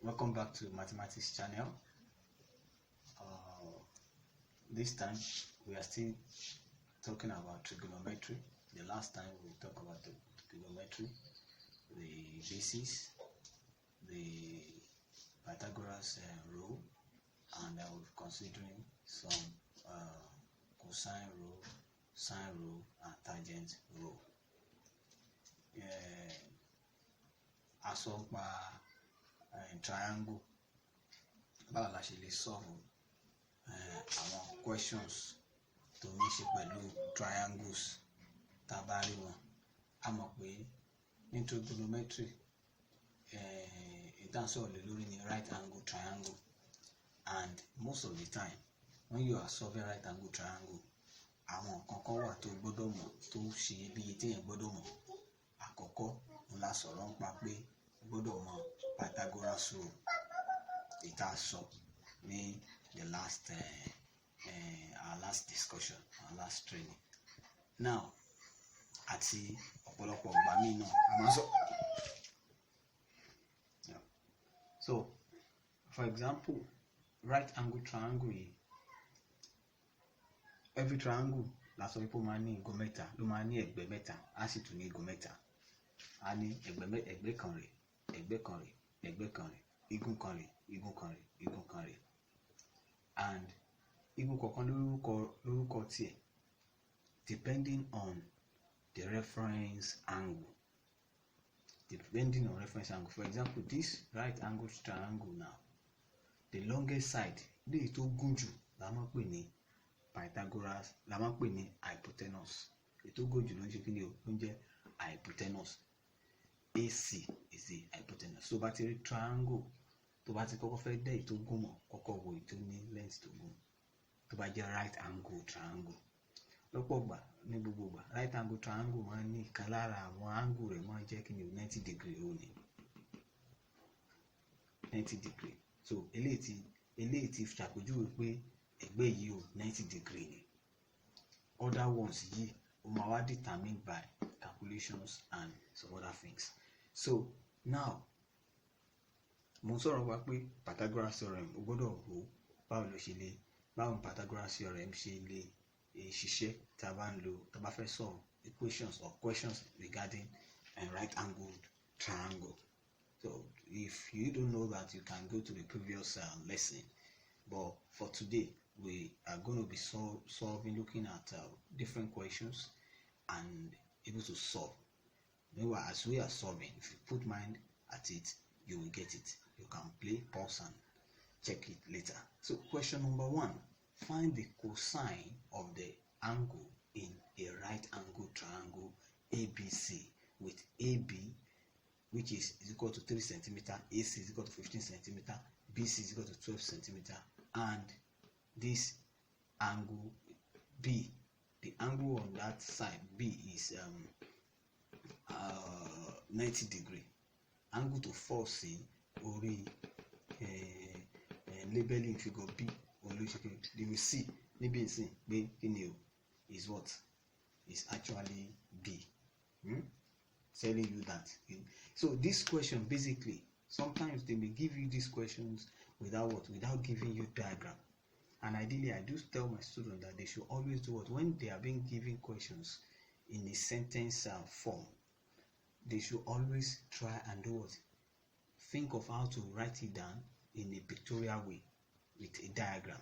Welcome back to Mathematics channel. This time we are still talking about trigonometry. The last time we talked about the trigonometry, the basis, the Pythagoras rule, and I will be considering some cosine rule, sine rule, and tangent rule. Asọpa triangle, báwo la ṣe lè solve àwọn questions tó ní ṣe pẹ̀lú triangles tá a bá rí wọn. A mọ̀ pé ní trigonometry ìdánsọ̀rọ̀ lé lórí ni right angle triangle, and most of the time when you are solving right angle triangle, àwọn nǹkan kan wà tó gbọ́dọ̀ mọ̀ tó ṣe iyebíye téèyàn gbọ́dọ̀ mọ̀. Àkọ́kọ́ ń la sọ̀rọ̀ nípa pé gbọ́dọ̀ mọ̀ Pythagoras rule, ìta sọ ní the last our last discussion, our last training. Now àti ọ̀pọ̀lọpọ̀ ìgbà míì náà a máa sọ. So for example, right angle triangle yìí, every triangle la sọ pé ó máa ní igun mẹ́ta, ló máa ní ẹ̀gbẹ́ mẹ́ta, á sì tún ní igun mẹ́ta. A ní ẹ̀gbẹ́ kan rè, ẹ̀gbẹ́ kan rè, ẹ̀gbẹ́ kan rè, igun kan rè, igun kan rè, igun kan rè, and igun kọ̀ọ̀kan lórúkọ tiẹ̀ depending on the reference angle. Depending on reference angle. For example, this right angle triangle now, the longest side, léyìí tó gùn jù la máa ń pè ní Pythagoras, la máa ń pè ní hypotenuse. Èyí tó gùn jù ló ń ṣe kí ni o, ló ń jẹ́ hypotenuse. AC is the hypotenuse. So bá ti rí triangle, tó bá ti kọ́kọ́ fẹ́ dẹ́ èyí tó gùn mọ́, kọ́kọ́ wo èyí tó ní length tó gùn. Tó bá jẹ́ right angle triangle, lọ́pọ̀ ìgbà ní gbogbo ìgbà right angle triangle máa ń ní ìkan lára àwọn angle rẹ̀ máa ń jẹ́ kí ni o 90 degree ó ní 90 degree. So eléyìí ti ṣàpèjúwe pé ẹ̀gbẹ́ yìí o 90 degree ni. Other ones yìí ó máa wá determined by calculations and some other things. So now mo ń sọ̀rọ̀ wá pé Pythagoras theorem o gbọ́dọ̀ wò báwo Pythagoras theorem ṣe lè ṣiṣẹ́ tá a bá fẹ́ solve equations or questions regarding a right angled triangle. So if you don't know that, you can go to the previous lesson. But for today, we are going to be looking at different questions and able to solve. Meanwhile, as we are solving, if you put mind at it, you will get it. You can play, pause, and check it later. So question number 1, find the cosine of the angle in a right angle triangle ABC, with AB, which is equal to 3 centimeter, AC is equal to 15 centimeter, BC is equal to 12 centimeter, and this angle B, the angle on that side B is 90 degree. Angle to fall sí orí labeling figure B, they will see níbi ìsìn pé kíni o is what is actually B. Telling you that. So this question basically, sometimes they may give you these questions without giving you diagram. And ideally, I do tell my students that they should always do what, when they are being given questions in a sentence form, they should always try and do what, think of how to write it down in a pictorial way with a diagram.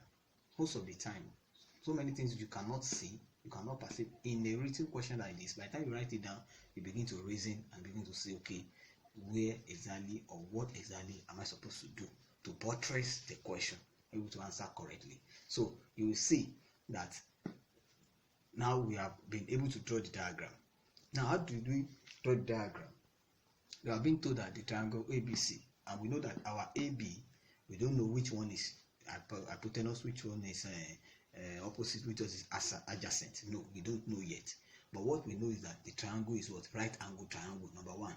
Most of the time, so many things you cannot see, you cannot perceive in a written question like this. By the time you write it down, you begin to reason and begin to say, okay, where exactly or what exactly am I supposed to do to buttress the question, able to answer correctly. So you will see that now we have been able to draw the diagram. Now, how do we draw the diagram? We have been told that the triangle ABC, and we know that our AB, we don't know which one is hypotenuse, which one is opposite, which one is adjacent. No, we don't know yet. But what we know is that the triangle is what? Right angle triangle, number 1.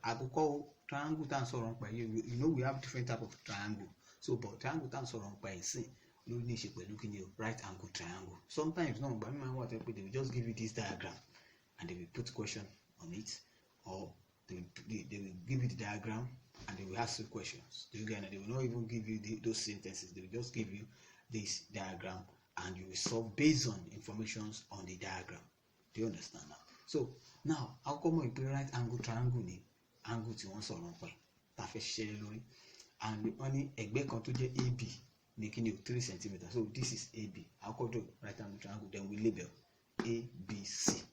I could call triangle tan so wrong by you know we have different type of triangle. So but triangle tan so wrong by say no need to looking at right angle triangle. Sometimes no, but what they will just give you this diagram and they will put question on it, or they will give you the diagram and they will ask you questions. Do you get it? They will not even give you those sentences. They will just give you this diagram, and you will solve based on informations on the diagram. Do you understand now? So now, how come we right angle triangle ni angle tí wọ́n sọ̀rọ̀ pé tá fẹ́ ṣiṣẹ́ lórí, and wọ́n ní ẹ̀gbẹ́ kan tó jẹ́ AB ní kíni o 3 cm. So this is AB. How come do right angle triangle? Then we label ABC.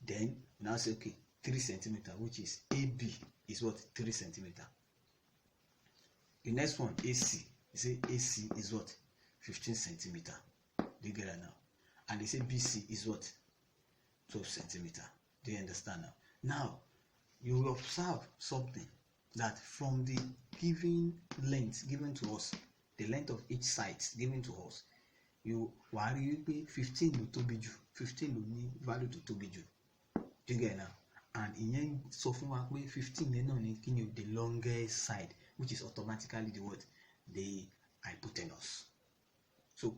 Then now say okay, 3 cm, which is AB is what? 3 cm. The next one, AC. You say AC is what? 15 cm. Do you get that now? And they say BC is what? 12 cm. Do you understand now? Now, you will observe something, that from the given length given to us, the length of each side given to us, you worry 15 ló tóbi jù, 15 ló ní value tó tóbi jù. Do you get now? And ìyẹn sọ fún wa pé 15 yẹn náà ní kíni o, the longest side, which is automatically the what? The hypotenuse. So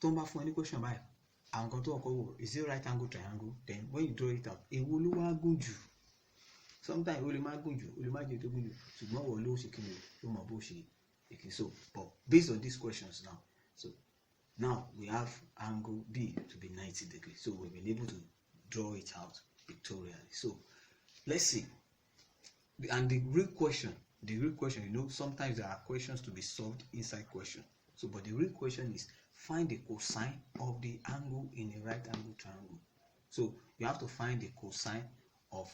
tó ń bá fún any question báyìí, àwọn kan tó ọkọ wò, is it right angle triangle? Then when you draw it out, èwo ló wá gùn jù? Sometimes ó lè má gùn jù, ó lè má jẹ́ tó gùn jù, ṣùgbọ́n wọ́n ló ṣe kíni o, ló mọ̀ bó ṣe èké. So but based on these questions now, so now we have angle B to be 90 degrees. So we've been able to draw it out pictorially. So let's see. And the real question, you know, sometimes there are questions to be solved inside question. So but the real question is, find the cosine of the angle in a right angle triangle. So you have to find the cosine of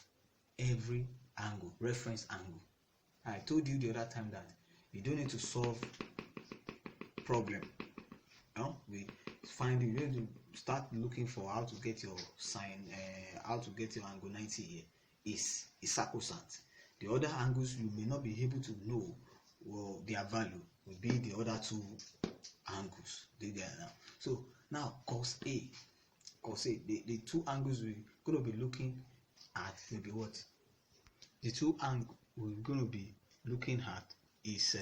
every angle, reference angle. I told you the other time that you don't need to solve problem. We find, you need to start looking for how to get your sine, how to get your angle 90 here is sacrosanct. The other angles you may not be able to know, well, their value will be the other two angles. Do you get it now? So now cos A, the two angles we're going to be looking at maybe what? The two angles we're going to be looking at is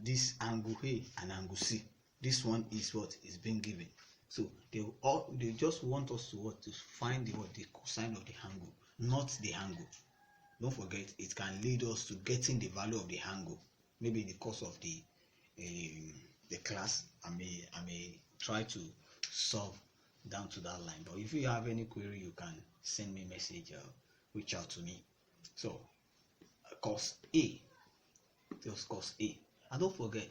this angle A and angle C. This one is what is being given. So they just want us to what? To find the cosine of the angle, not the angle. Don't forget, it can lead us to getting the value of the angle. Maybe in the course of the class, I may try to solve down to that line. But if you have any query, you can send me a message, reach out to me. So cos A, just cos A. And don't forget,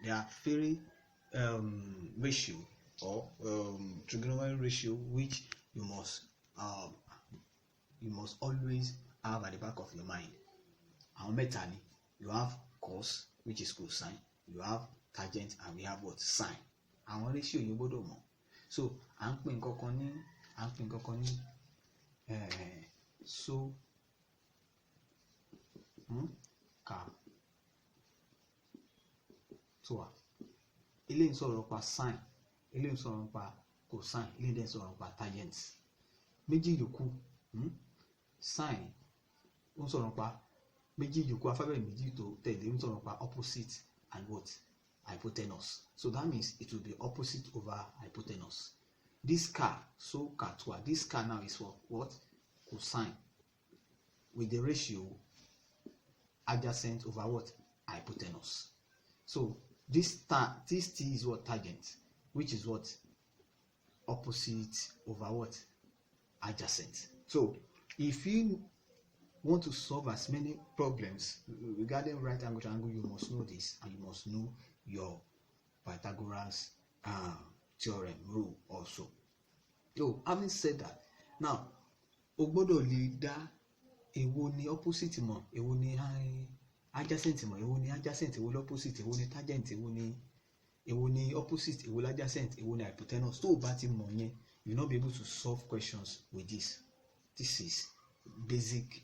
there are three ratio or trigonometry ratio which you must always have at the back of your mind. Our method, you have cos, which is cosine, you have tangent, and we have what? Sine. Our ratio you both know. So I'm putting kokoni, so ka so ilé ń sọ̀rọ̀ pa sine, ilé ń sọ̀rọ̀ pa cosine, ilé ń sọ̀rọ̀ pa tangent. Méjì yòókù, sine ń sọ̀rọ̀ pa méjì yòókù, alphabet méjì tó tẹ̀lé ń sọ̀rọ̀ pa opposite and what? Hypotenuse. So that means it will be opposite over hypotenuse. This car, so car2, this car now is what? Cosine with the ratio adjacent over what? Hypotenuse. So this T is what? Tangent, which is what? Opposite over what? Adjacent. So if you want to solve as many problems regarding right angle triangle, you must know this, and you must know your Pythagoras theorem rule also. So having said that, now o gbọ́dọ̀ lè dá èwo ni opposite mọ̀, èwo ni adjacent mọ̀, èwo ni adjacent, èwo opposite, èwo ni tangent, èwo ni opposite, èwo adjacent, èwo ni hypotenuse. So bá ti mọ̀ yẹn, you will not be able to solve questions with this. This is basic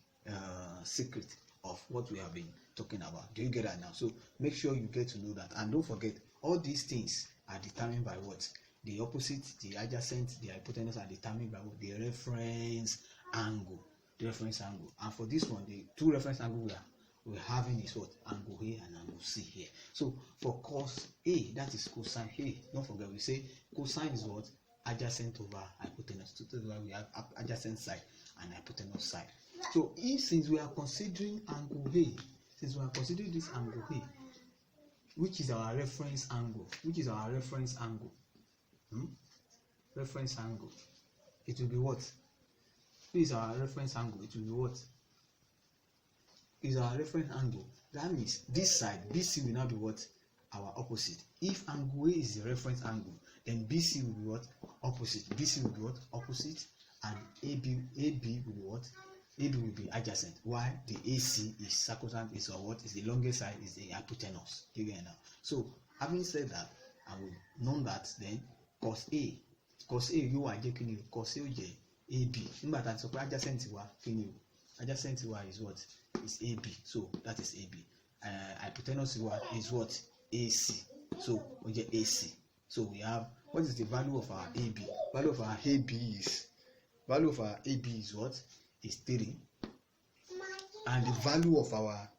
secret of what we have been talking about. Do you get that now? So make sure you get to know that, and don't forget, all these things are determined by what? The opposite, the adjacent, the hypotenuse are determined by what? The reference angle. The reference angle. And for this one, the two reference angles we're having is what? Angle A and angle C here. So for cos A, that is cosine A. Don't forget, we say cosine is what? Adjacent over hypotenuse. So that's why we have adjacent side and hypotenuse side. So since we are considering angle A, since we are considering this angle A, which is our reference angle, reference angle, it will be what? This is our reference angle, it will be what? Is our reference angle. That means this side, BC, will now be what? Our opposite. If angle A is the reference angle, then BC will be what? Opposite. BC will be what? Opposite. And AB will be what? AB will be adjacent. Why? The AC is circumference, is or what? Is the longest side, is the hypotenuse. Do you get now? So having said that, I will know that then cos A you are taking cos A AB. Remember that so adjacent adjacent is what? Is AB. So that is AB. Hypotenuse is what? AC. So we get AC. So we have, what is the value of our AB? Value of our AB is what? Is 3. And the value of our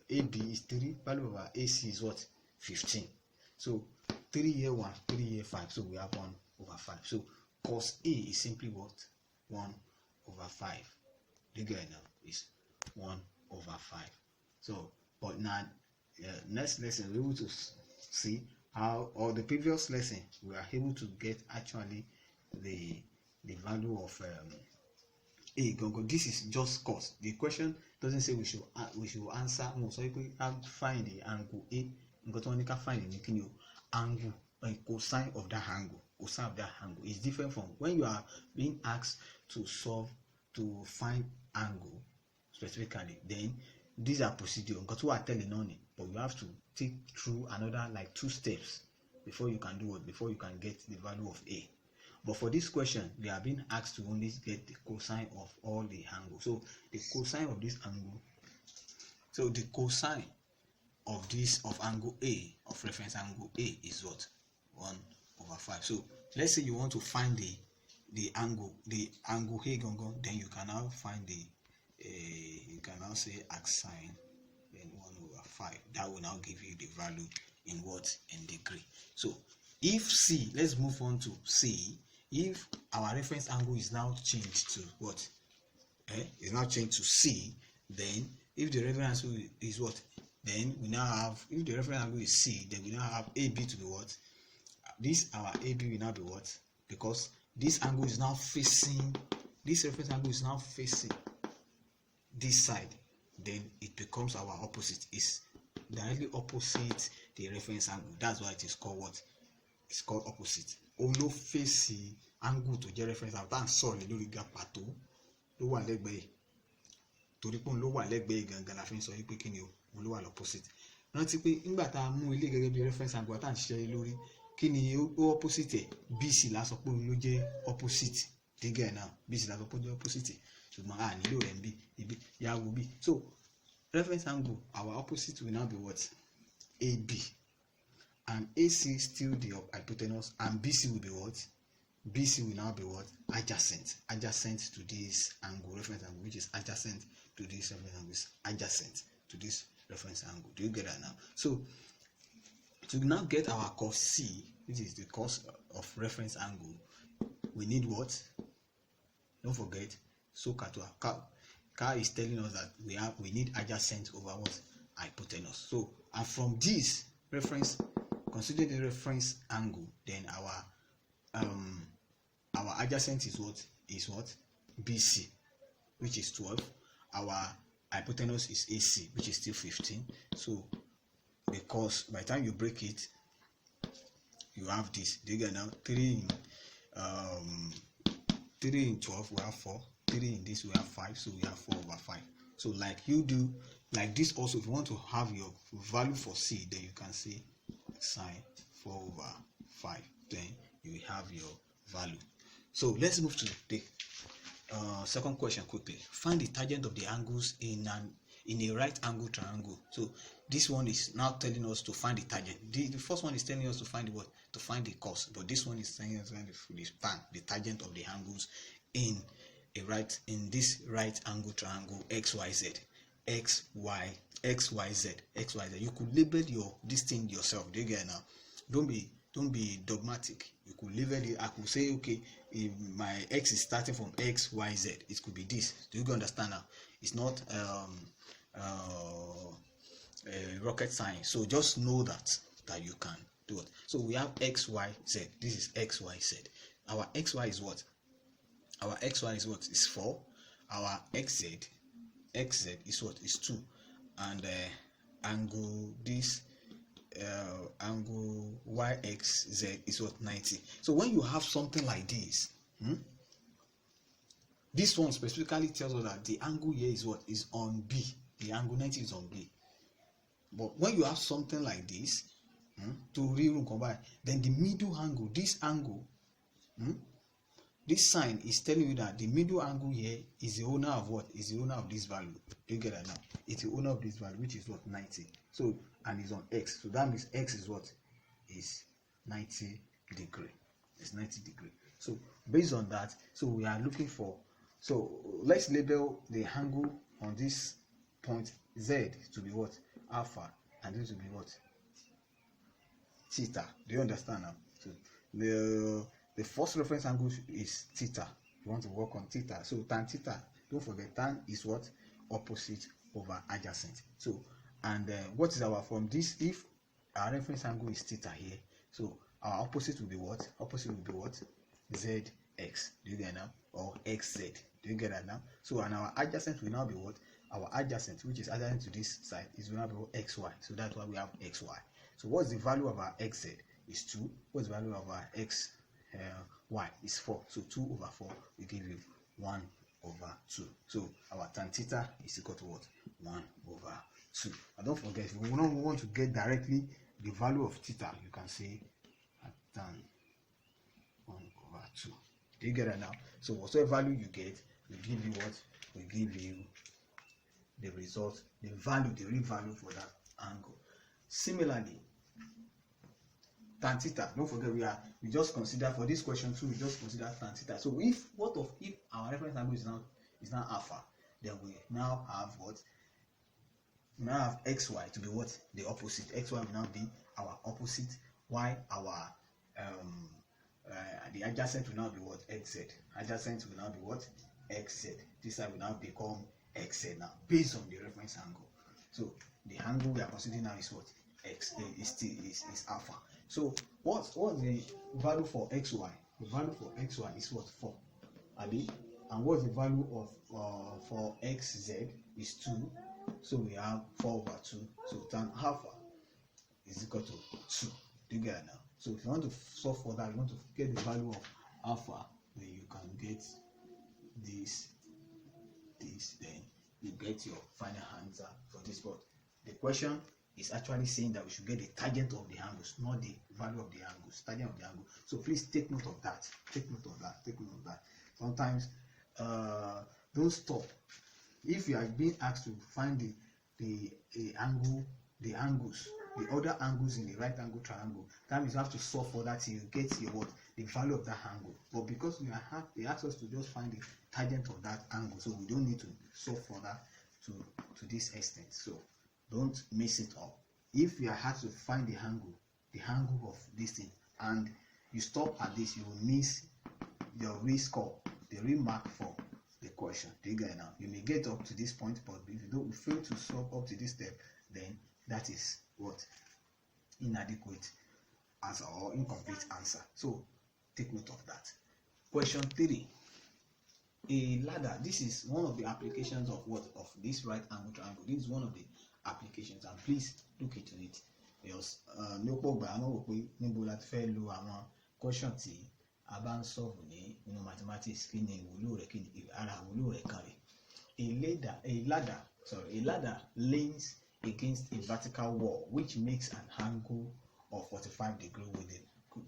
AB is 3. Value of our AC is what? 15. So 3 here 1, 3 here 5. So we have 1/5. So cos A is simply what? 1/5. The guy now is 1/5. So, but now next lesson we're able to see how, or the previous lesson we are able to get actually the value of A. This is just cos. The question doesn't say we should answer. So if we find the angle A, we can find the angle, cosine of that angle. Cosine of that angle is different from when you are being asked to find angle specifically. Then these are procedure. Because we are telling on it, but you have to take through another like 2 steps before you can do it. Before you can get the value of A. But for this question, we are being asked to only get the cosine of all the angles. So the cosine of this angle. So the cosine of angle A, of reference angle A, is what? 1/5. So let's say you want to find the angle A, then you can now find you can now say arcsine, then 1/5. That will now give you the value in what? In degree. So if C, let's move on to C. If our reference angle is now changed to what? Is now changed to C, then if the reference angle is what? Then we now have, if the reference angle is C, then we now have AB to be what? This our AB will now be what? Because this angle is now facing, this reference angle is now facing this side, then it becomes our opposite. It's directly opposite the reference angle. That's why it is called what? It's called opposite. Olo face angle to the reference angle. That's solely lórí gapato ló wà lẹ́gbẹ̀ẹ́. Torí pé ló wà lẹ́gbẹ̀ẹ́ gangan la fi ń sọ pé kíni o, ló wà opposite. Rántí pé nígbà tá a mú ilé gẹ́gẹ́ bí reference angle tá à ń ṣiṣẹ́ lórí, kíni ó opposite BC la sọ pé ló jẹ́ opposite. Digger now BC la sọ pé ó jẹ́ opposite. Ṣùgbọ́n a nílò rẹ̀ níbí, ibi ya wo bí. So reference angle, our opposite will now be what? AB. And AC still the hypotenuse, and BC will be what? BC will now be what? Adjacent. Adjacent to this angle, reference angle, which is adjacent to this reference angle, is adjacent to this reference angle. Do you get that now? So to now get our cos C, which is the cos of reference angle, we need what? Don't forget, so Car is telling us that we need adjacent over what? Hypotenuse. So, and from this reference, consider the reference angle, then our adjacent is what? BC, which is 12. Our hypotenuse is AC, which is still 15. So because by the time you break it, you have this. Do you get now? 3 in 12 we have 4. 3 in this we have 5. So we have 4/5. So like you do, like this also, if you want to have your value for C, then you can say sine 4/5. Then you will have your value. So let's move to the second question quickly. Find the tangent of the angles in a right angle triangle. So this one is now telling us to find the tangent. The first one is telling us to find the what? To find the cos. But this one is telling us the tangent of the angles in this right angle triangle XYZ. XYZ. You could label this thing yourself. Do you get now? Don't be don't be dogmatic. You could leave it. I could say, okay, if my x is starting from x, y, z, it could be this. Do you understand now? It's not rocket science. So just know that you can do it. So we have x, y, z. This is x, y, z. Our x, y is what? Our x, y is what? Is 4. Our x, z is what? Is 2. And angle this angle yxz is what? 90. So when you have something like this, this one specifically tells us that the angle here is what? Is on B. The angle 90 is on B. But when you have something like this, to really combine, then the middle angle, this angle, this sign is telling you that the middle angle here is the owner of what? Is the owner of this value. Do you get that now? It's the owner of this value, which is what? 90. So, and it's on x. So that means x is what? Is 90 degree. It's 90 degree. So based on that, so we are looking for, so let's label the angle on this point z to be what? Alpha, and this will be what? Theta. Do you understand now? So the first reference angle is theta. You want to work on theta. So tan theta, don't forget, tan is what? Opposite over adjacent. So, and what is our from this? If our reference angle is theta here, so our opposite will be what? Opposite will be what? Zx. Do you get that now? Or xz. Do you get that now? So, and our adjacent will now be what? Our adjacent, which is adjacent to this side, is will now be what? Xy. So that's why we have xy. So what's the value of our xz? Is 2. What's the value of our x? Y is 4. So 2 over 4 will give you 1 over 2. So our tan theta is equal to what? 1 over 2. And don't forget, if we don't want to get directly the value of theta, you can say tan 1 over 2. Do you get that now? So whatever value you get will give you what? Will give you the result, the value, the real value for that angle. Similarly, tan theta, don't forget, we just consider for this question too, we just consider tan theta. So if our reference angle is now alpha, then we now have what? We now have xy to be what? The opposite. Xy will now be our opposite, while our the adjacent will now be what? Xz. Adjacent will now be what? Xz. This side will now become xz now, based on the reference angle. So the angle we are considering now is what? X is alpha. So what's the value for xy? The value for xy is what? 4. And what's the value of for xz is 2. So we have 4 over 2. So tan alpha is equal to 2. Do you get it now? So if you want to solve for that, you want to get the value of alpha, then you can get this, then you get your final answer for this. But the question is actually saying that we should get the tangent of the angles, not the value of the angles, tangent of the angle. So please take note of that. Take note of that. Take note of that. Sometimes don't stop. If you are being asked to find the angles, the other angles in the right angle triangle, that means you have to solve for that till you get your what? The value of that angle. But because they ask us to just find the tangent of that angle, so we don't need to solve for that to this extent. So don't mess it up. If you are asked to find the angle of this thing, and you stop at this, you will miss your real score, the real mark for the question. Do you get it now? You may get up to this point, but if you don't fail to solve up to this step, then that is what? Inadequate answer or incomplete answer. So take note of that. Question 3. A ladder. This is one of the applications of what? Of this right angle triangle. This is one of the applications, and please look into it. Because question tí a bá ń solve ní mathematics, kí ni ìwúlò rẹ̀, kí ni ara ìwúlò rẹ̀ kan rẹ̀. A ladder leans against a vertical wall which makes an angle of 45 degrees with the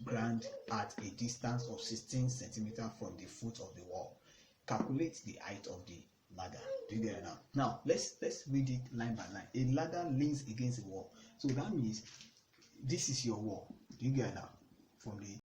ground at a distance of 16 centimeters from the foot of the wall. Calculate the height of the ladder. Do you get it now? Now let's read it line by line. A ladder leans against a wall. So that means this is your wall. Do you get it now? From the